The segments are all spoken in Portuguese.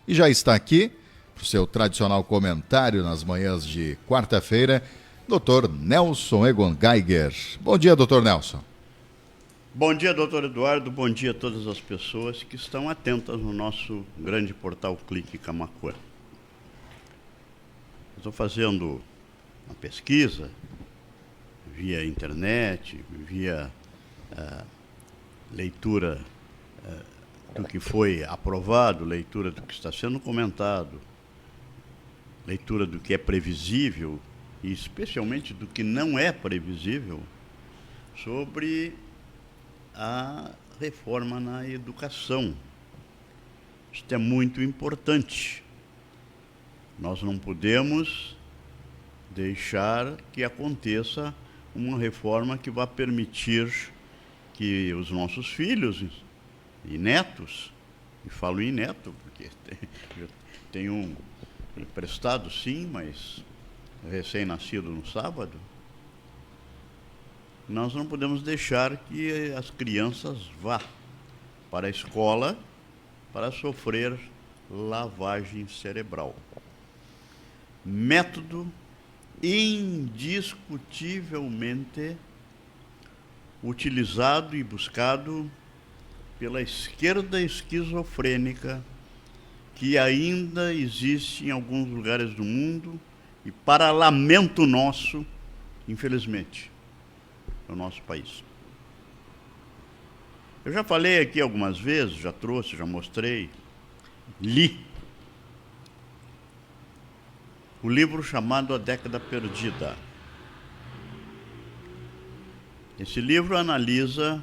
E já está aqui, para o seu tradicional comentário nas manhãs de quarta-feira, Dr. Nelson Egon Geiger. Bom dia, Dr. Nelson. Bom dia, doutor Eduardo. Bom dia a todas as pessoas que estão atentas no nosso grande portal Clique Camaquã. Estou fazendo uma pesquisa via internet, via leitura do que foi aprovado, leitura do que está sendo comentado, leitura do que é previsível e especialmente do que não é previsível sobre a reforma na educação. Isto é muito importante. Nós não podemos deixar que aconteça uma reforma que vá permitir que os nossos filhos e netos, e falo em neto, porque tem um emprestado sim, mas recém-nascido no sábado, nós não podemos deixar que as crianças vá para a escola para sofrer lavagem cerebral. Método indiscutivelmente utilizado e buscado pela esquerda esquizofrênica que ainda existe em alguns lugares do mundo e, para lamento nosso, infelizmente, no nosso país. Eu já falei aqui algumas vezes, já trouxe, já mostrei, li o livro chamado A Década Perdida. Esse livro analisa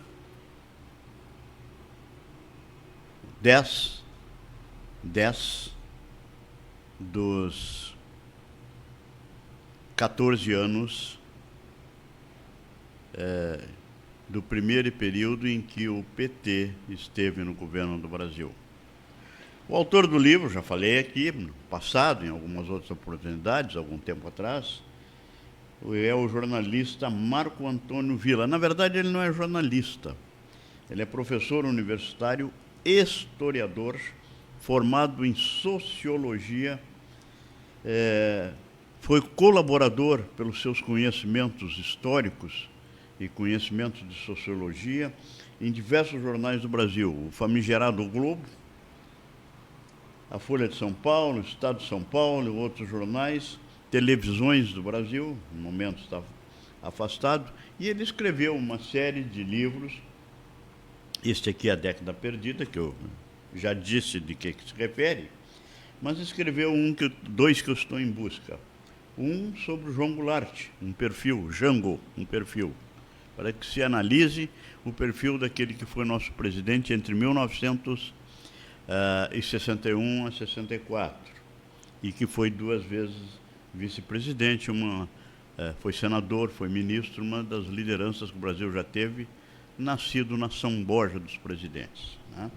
10 dos 14 anos do primeiro período em que o PT esteve no governo do Brasil. O autor do livro, já falei aqui, no passado, em algumas outras oportunidades, algum tempo atrás, é o jornalista Marco Antônio Villa. Na verdade, ele não é jornalista. Ele é professor universitário, historiador, formado em sociologia, foi colaborador pelos seus conhecimentos históricos e conhecimentos de sociologia em diversos jornais do Brasil. O famigerado O Globo, a Folha de São Paulo, o Estado de São Paulo, outros jornais, televisões do Brasil, no momento está afastado, e ele escreveu uma série de livros. Este aqui é A Década Perdida, que eu já disse de que se refere, mas escreveu dois que eu estou em busca. Um sobre o João Goulart, um perfil, Jango, um perfil, para que se analise o perfil daquele que foi nosso presidente entre 1961 a 64, e que foi 2 vezes vice-presidente, foi senador, foi ministro, uma das lideranças que o Brasil já teve, nascido na São Borja dos Presidentes, né?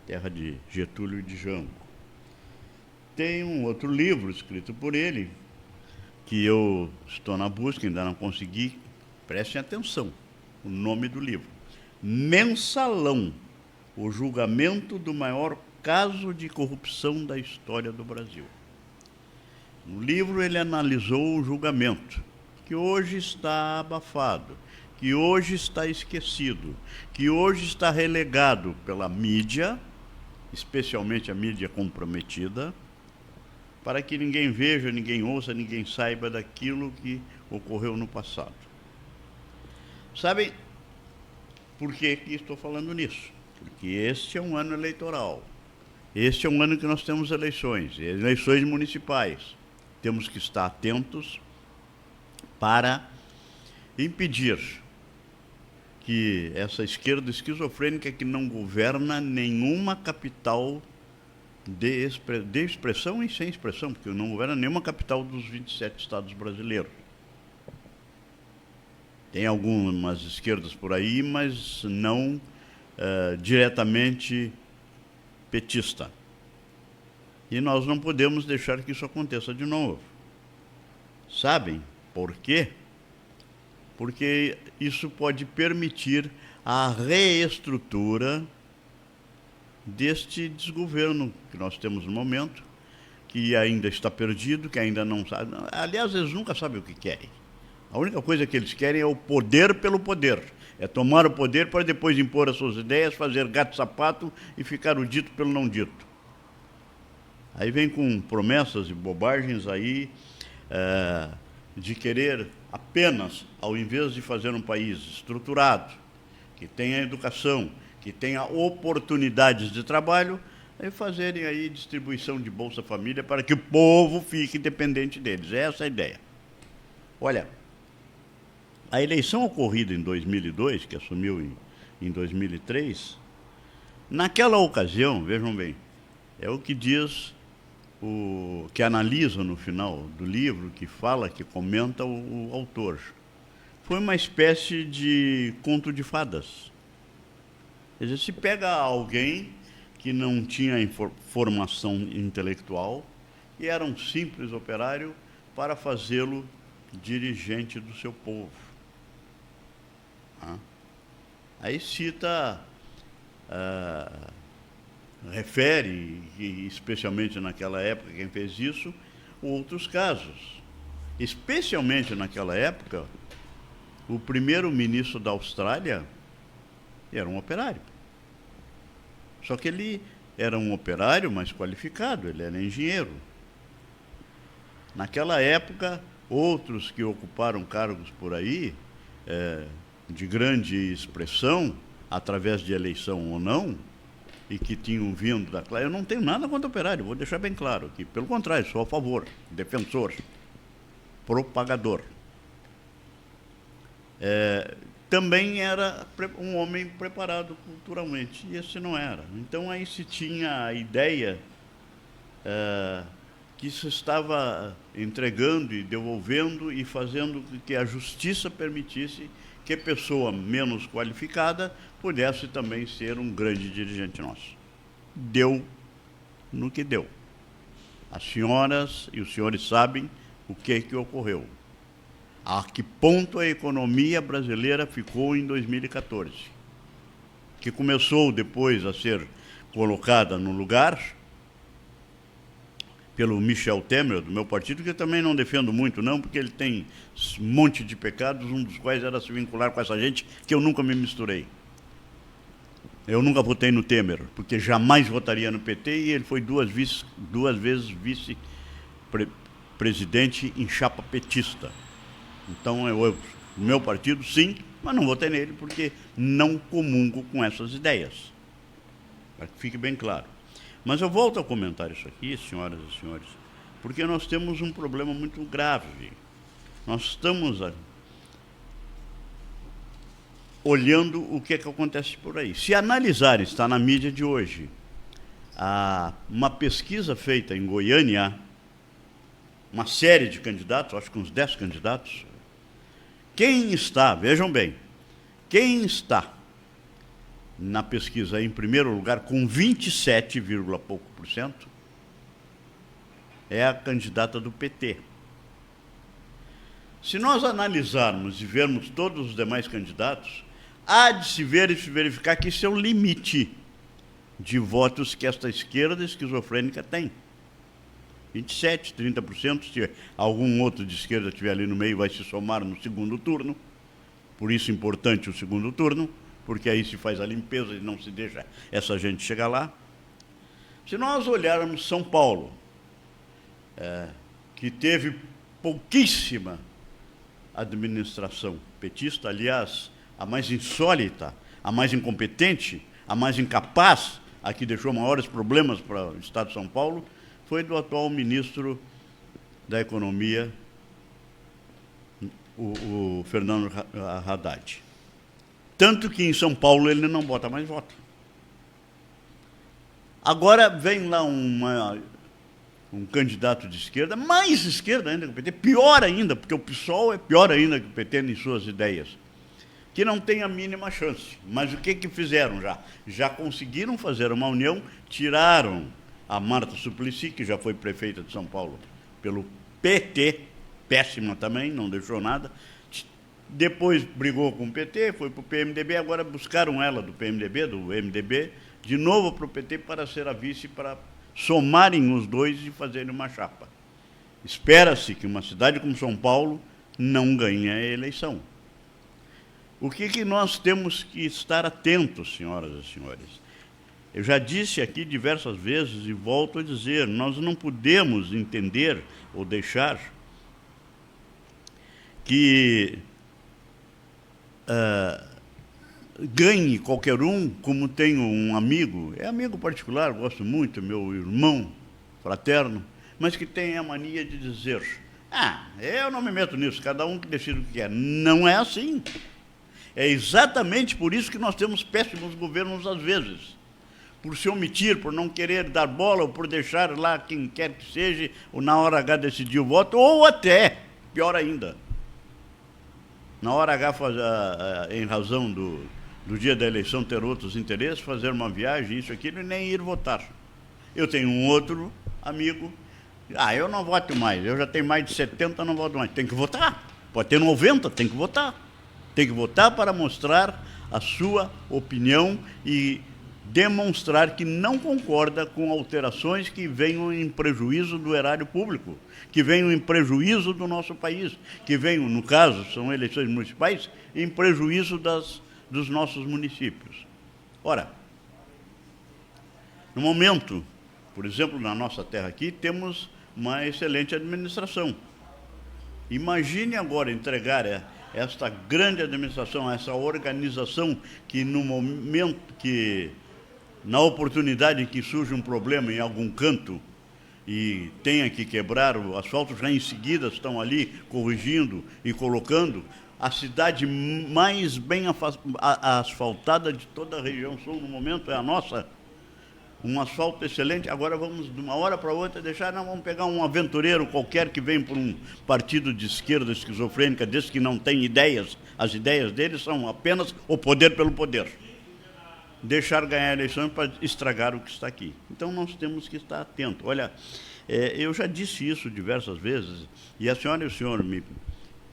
Terra de Getúlio e de Jango. Tem um outro livro escrito por ele, que eu estou na busca, ainda não consegui, prestem atenção, o nome do livro: Mensalão, o julgamento do maior caso de corrupção da história do Brasil. No livro ele analisou o julgamento, que hoje está abafado, que hoje está esquecido, que hoje está relegado pela mídia, especialmente a mídia comprometida, para que ninguém veja, ninguém ouça, ninguém saiba daquilo que ocorreu no passado. Sabem por que estou falando nisso? Porque este é um ano eleitoral. Este é um ano que nós temos eleições municipais. Temos que estar atentos para impedir que essa esquerda esquizofrênica que não governa nenhuma capital de expressão e sem expressão, porque não governa nenhuma capital dos 27 estados brasileiros. Tem algumas esquerdas por aí, mas não diretamente petista. E nós não podemos deixar que isso aconteça de novo. Sabem por quê? Porque isso pode permitir a reestrutura deste desgoverno que nós temos no momento, que ainda está perdido, que ainda não sabe. Aliás, eles nunca sabem o que querem. A única coisa que eles querem é o poder pelo poder. É tomar o poder para depois impor as suas ideias, fazer gato-sapato e ficar o dito pelo não dito. Aí vem com promessas e bobagens aí de querer apenas, ao invés de fazer um país estruturado, que tenha educação, que tenha oportunidades de trabalho, fazerem aí distribuição de Bolsa Família para que o povo fique dependente deles. Essa é a ideia. Olha, a eleição ocorrida em 2002, que assumiu em 2003, naquela ocasião, vejam bem, é o que diz, que analisa no final do livro, que fala, que comenta o autor. Foi uma espécie de conto de fadas. Quer dizer, se pega alguém que não tinha formação intelectual e era um simples operário para fazê-lo dirigente do seu povo. Aí cita, refere, especialmente naquela época, quem fez isso, outros casos. Especialmente naquela época, o primeiro-ministro da Austrália era um operário. Só que ele era um operário mais qualificado, ele era engenheiro. Naquela época, outros que ocuparam cargos por aí, de grande expressão, através de eleição ou não, e que tinham vindo da classe. Eu não tenho nada contra o operário, vou deixar bem claro aqui. Pelo contrário, sou a favor, defensor, propagador. Também era um homem preparado culturalmente, e esse não era. Então aí se tinha a ideia que se estava entregando e devolvendo e fazendo com que a justiça permitisse que a pessoa menos qualificada pudesse também ser um grande dirigente nosso. Deu no que deu. As senhoras e os senhores sabem o que ocorreu. A que ponto a economia brasileira ficou em 2014, que começou depois a ser colocada no lugar pelo Michel Temer, do meu partido, que eu também não defendo muito, não, porque ele tem um monte de pecados, um dos quais era se vincular com essa gente, que eu nunca me misturei. Eu nunca votei no Temer, porque jamais votaria no PT, e ele foi duas vezes vice-presidente em chapa petista. Então, no meu partido, sim, mas não votei nele, porque não comungo com essas ideias. Para que fique bem claro. Mas eu volto a comentar isso aqui, senhoras e senhores, porque nós temos um problema muito grave. Nós estamos olhando o que acontece por aí. Se analisar, está na mídia de hoje, uma pesquisa feita em Goiânia, uma série de candidatos, acho que uns 10 candidatos, quem está, vejam bem, quem está na pesquisa em primeiro lugar com 27, pouco por cento, é a candidata do PT. Se nós analisarmos e vermos todos os demais candidatos, há de se ver e se verificar que isso é o limite de votos que esta esquerda esquizofrênica tem. 27, 30%, se algum outro de esquerda estiver ali no meio, vai se somar no segundo turno. Por isso é importante o segundo turno, porque aí se faz a limpeza e não se deixa essa gente chegar lá. Se nós olharmos São Paulo, que teve pouquíssima administração petista, aliás, a mais insólita, a mais incompetente, a mais incapaz, a que deixou maiores problemas para o Estado de São Paulo, foi do atual ministro da Economia, o Fernando Haddad. Tanto que em São Paulo ele não bota mais voto. Agora vem lá um candidato de esquerda, mais esquerda ainda que o PT, pior ainda, porque o PSOL é pior ainda que o PT em suas ideias, que não tem a mínima chance. Mas o que fizeram já? Já conseguiram fazer uma união, tiraram a Marta Suplicy, que já foi prefeita de São Paulo, pelo PT, péssima também, não deixou nada. Depois brigou com o PT, foi para o PMDB, agora buscaram ela do PMDB, do MDB, de novo para o PT para ser a vice, para somarem os dois e fazerem uma chapa. Espera-se que uma cidade como São Paulo não ganhe a eleição. O que nós temos que estar atentos, senhoras e senhores? Eu já disse aqui diversas vezes e volto a dizer, nós não podemos entender ou deixar que ganhe qualquer um, como tenho um amigo, é amigo particular, gosto muito, meu irmão fraterno, mas que tem a mania de dizer, eu não me meto nisso, cada um que decide o que quer. Não é assim. É exatamente por isso que nós temos péssimos governos às vezes. Por se omitir, por não querer dar bola, ou por deixar lá quem quer que seja, ou na hora H decidir o voto, ou até, pior ainda, na hora H, em razão do dia da eleição ter outros interesses, fazer uma viagem, isso, aquilo, e nem ir votar. Eu tenho um outro amigo, eu não voto mais, eu já tenho mais de 70, não voto mais. Tem que votar, pode ter 90, tem que votar. Tem que votar para mostrar a sua opinião e demonstrar que não concorda com alterações que venham em prejuízo do erário público, que venham em prejuízo do nosso país, que venham, no caso, são eleições municipais, em prejuízo dos nossos municípios. Ora, no momento, por exemplo, na nossa terra aqui, temos uma excelente administração. Imagine agora entregar esta grande administração, essa organização que no momento que, na oportunidade que surge um problema em algum canto e tenha que quebrar o asfalto, já em seguida estão ali corrigindo e colocando a cidade mais bem asfaltada de toda a região sul no momento, é a nossa. Um asfalto excelente, agora vamos de uma hora para outra vamos pegar um aventureiro qualquer que vem por um partido de esquerda esquizofrênica, desse que não tem ideias, as ideias deles são apenas o poder pelo poder. Deixar ganhar a eleição para estragar o que está aqui. Então nós temos que estar atentos. Olha, eu já disse isso diversas vezes, e a senhora e o senhor me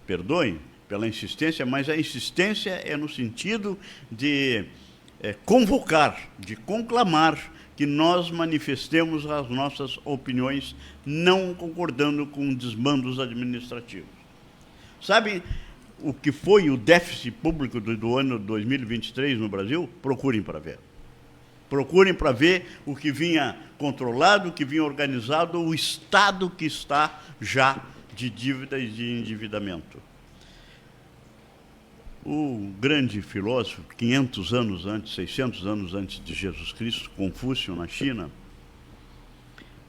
perdoem pela insistência, mas a insistência é no sentido de convocar, de conclamar que nós manifestemos as nossas opiniões, não concordando com desmandos administrativos. Sabe o que foi o déficit público do ano 2023 no Brasil? Procurem para ver. Procurem para ver o que vinha controlado, o que vinha organizado, o estado que está já de dívida e de endividamento. O grande filósofo, 500 anos antes, 600 anos antes de Jesus Cristo, Confúcio, na China,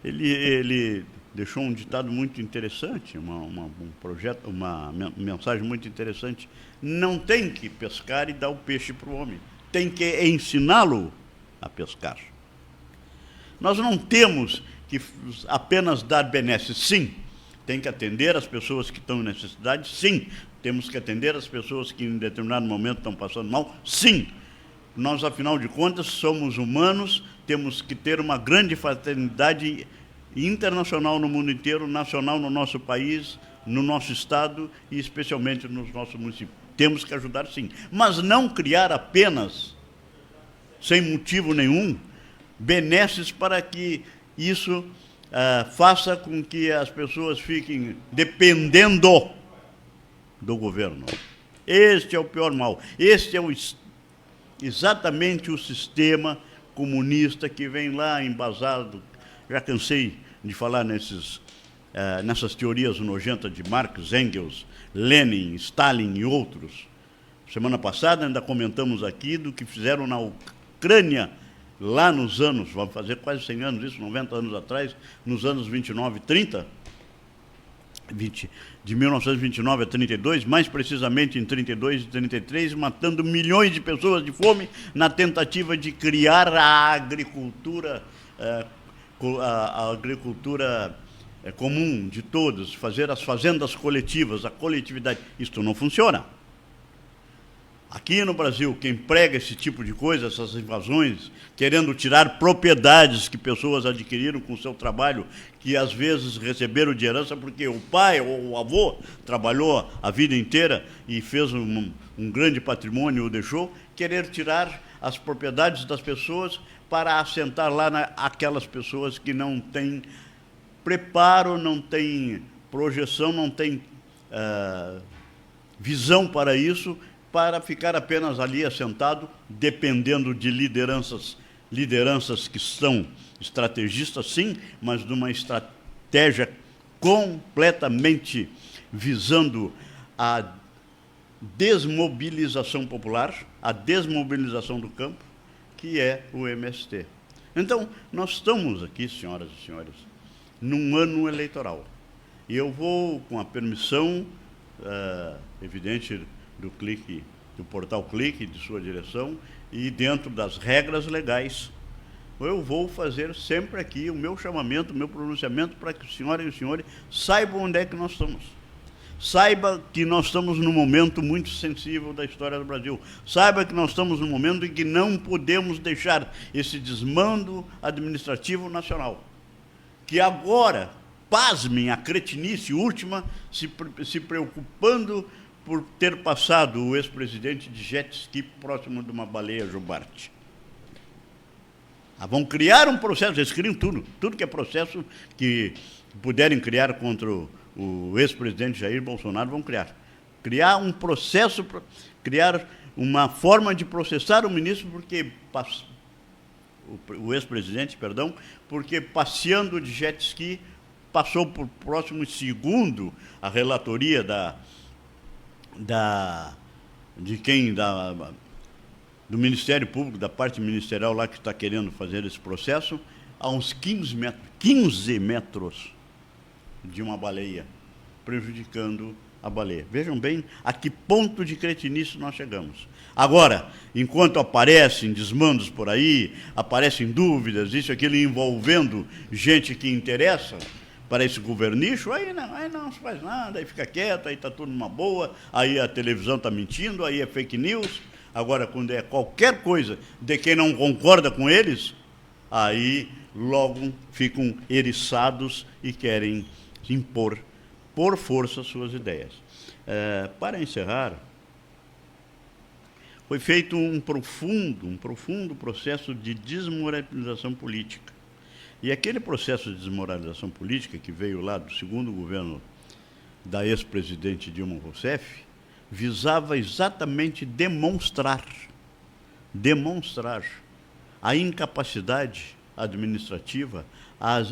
ele deixou um ditado muito interessante, uma mensagem muito interessante. Não tem que pescar e dar o peixe para o homem, tem que ensiná-lo a pescar. Nós não temos que apenas dar benesses, sim, tem que atender as pessoas que estão em necessidade, sim. Temos que atender as pessoas que em determinado momento estão passando mal, sim. Nós, afinal de contas, somos humanos, temos que ter uma grande fraternidade internacional no mundo inteiro, nacional no nosso país, no nosso estado e especialmente nos nossos municípios. Temos que ajudar, sim. Mas não criar apenas, sem motivo nenhum, benesses para que isso faça com que as pessoas fiquem dependendo do governo. Este é o pior mal. Este é exatamente o sistema comunista que vem lá embasado. Já cansei de falar nessas teorias nojentas de Marx, Engels, Lenin, Stalin e outros. Semana passada ainda comentamos aqui do que fizeram na Ucrânia, lá nos anos, vamos fazer quase 100 anos, isso, 90 anos atrás, nos anos 29 e 30, de 1929 a 32, mais precisamente em 32 e 33, matando milhões de pessoas de fome na tentativa de criar a agricultura comum de todos, fazer as fazendas coletivas, a coletividade. Isto não funciona. Aqui no Brasil, quem prega esse tipo de coisa, essas invasões, querendo tirar propriedades que pessoas adquiriram com o seu trabalho, que às vezes receberam de herança porque o pai ou o avô trabalhou a vida inteira e fez um grande patrimônio, o deixou, querer tirar as propriedades das pessoas para assentar lá aquelas pessoas que não têm preparo, não têm projeção, não têm visão para isso, para ficar apenas ali assentado, dependendo de lideranças que são estrategistas, sim, mas de uma estratégia completamente visando a desmobilização popular, a desmobilização do campo, que é o MST. Então, nós estamos aqui, senhoras e senhores, num ano eleitoral. E eu vou, com a permissão evidente do portal Clique, de sua direção, e dentro das regras legais, eu vou fazer sempre aqui o meu chamamento, o meu pronunciamento, para que as senhoras e os senhores saibam onde é que nós estamos. Saiba que nós estamos num momento muito sensível da história do Brasil. Saiba que nós estamos num momento em que não podemos deixar esse desmando administrativo nacional. Que agora, pasmem, a cretinice última, se preocupando por ter passado o ex-presidente de jet ski próximo de uma baleia jubarte. Vão criar um processo, eles criam tudo que é processo que puderem criar contra o ex-presidente Jair Bolsonaro, vão criar um processo, criar uma forma de processar o ministro, porque o ex-presidente, perdão, porque passeando de jet ski passou por próximo segundo a relatoria do Ministério Público, da parte ministerial lá que está querendo fazer esse processo, a uns 15 metros de uma baleia, prejudicando a baleia. Vejam bem a que ponto de cretinice nós chegamos. Agora, enquanto aparecem desmandos por aí, aparecem dúvidas, isso e aquilo, envolvendo gente que interessa para esse governicho, aí não se faz nada, aí fica quieto, aí está tudo numa boa, aí a televisão está mentindo, aí é fake news. Agora, quando é qualquer coisa de quem não concorda com eles, aí logo ficam eriçados e querem impor, por força, suas ideias. Para encerrar, foi feito um profundo processo de desmoralização política. E aquele processo de desmoralização política que veio lá do segundo governo da ex-presidente Dilma Rousseff, visava exatamente demonstrar a incapacidade administrativa,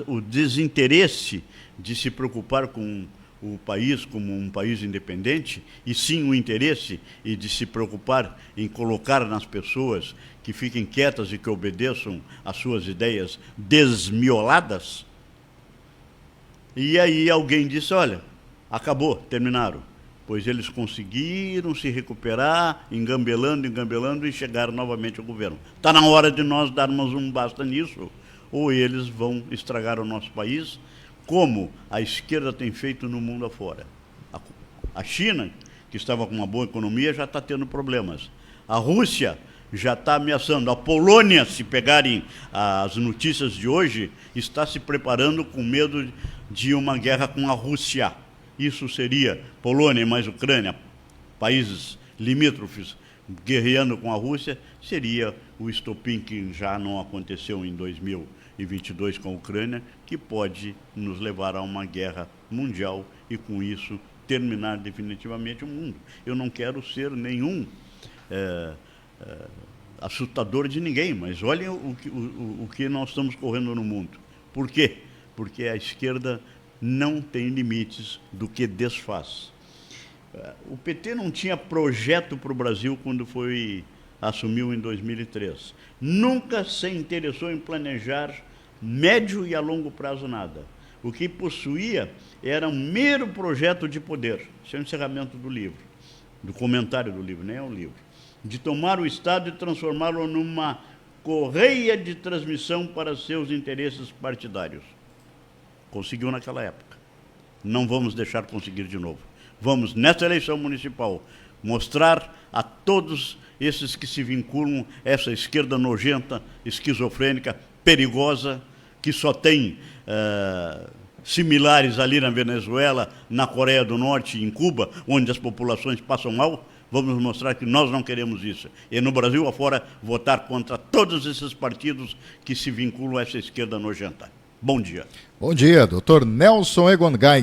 o desinteresse de se preocupar com o país como um país independente, e sim o interesse e de se preocupar em colocar nas pessoas que fiquem quietas e que obedeçam às suas ideias desmioladas. E aí alguém disse, olha, acabou, terminaram. Pois eles conseguiram se recuperar, engambelando e chegaram novamente ao governo. Está na hora de nós darmos um basta nisso, ou eles vão estragar o nosso país, como a esquerda tem feito no mundo afora. A China, que estava com uma boa economia, já está tendo problemas. A Rússia já está ameaçando. A Polônia, se pegarem as notícias de hoje, está se preparando com medo de uma guerra com a Rússia. Isso seria Polônia mais Ucrânia, países limítrofes, guerreando com a Rússia, seria o estopim que já não aconteceu em 2022 com a Ucrânia, que pode nos levar a uma guerra mundial e, com isso, terminar definitivamente o mundo. Eu não quero ser nenhum assustador de ninguém, mas olhem o que nós estamos correndo no mundo. Por quê? Porque a esquerda não tem limites do que desfaz. O PT não tinha projeto para o Brasil quando assumiu em 2003. Nunca se interessou em planejar médio e a longo prazo nada. O que possuía era um mero projeto de poder. Esse é o encerramento do livro, do comentário do livro, nem é um livro. De tomar o Estado e transformá-lo numa correia de transmissão para seus interesses partidários. Conseguiu naquela época. Não vamos deixar conseguir de novo. Vamos, nesta eleição municipal, mostrar a todos esses que se vinculam a essa esquerda nojenta, esquizofrênica, perigosa, que só tem similares ali na Venezuela, na Coreia do Norte e em Cuba, onde as populações passam mal. Vamos mostrar que nós não queremos isso. E no Brasil afora, votar contra todos esses partidos que se vinculam a essa esquerda nojenta. Bom dia. Bom dia, doutor Nelson Egon Geiger.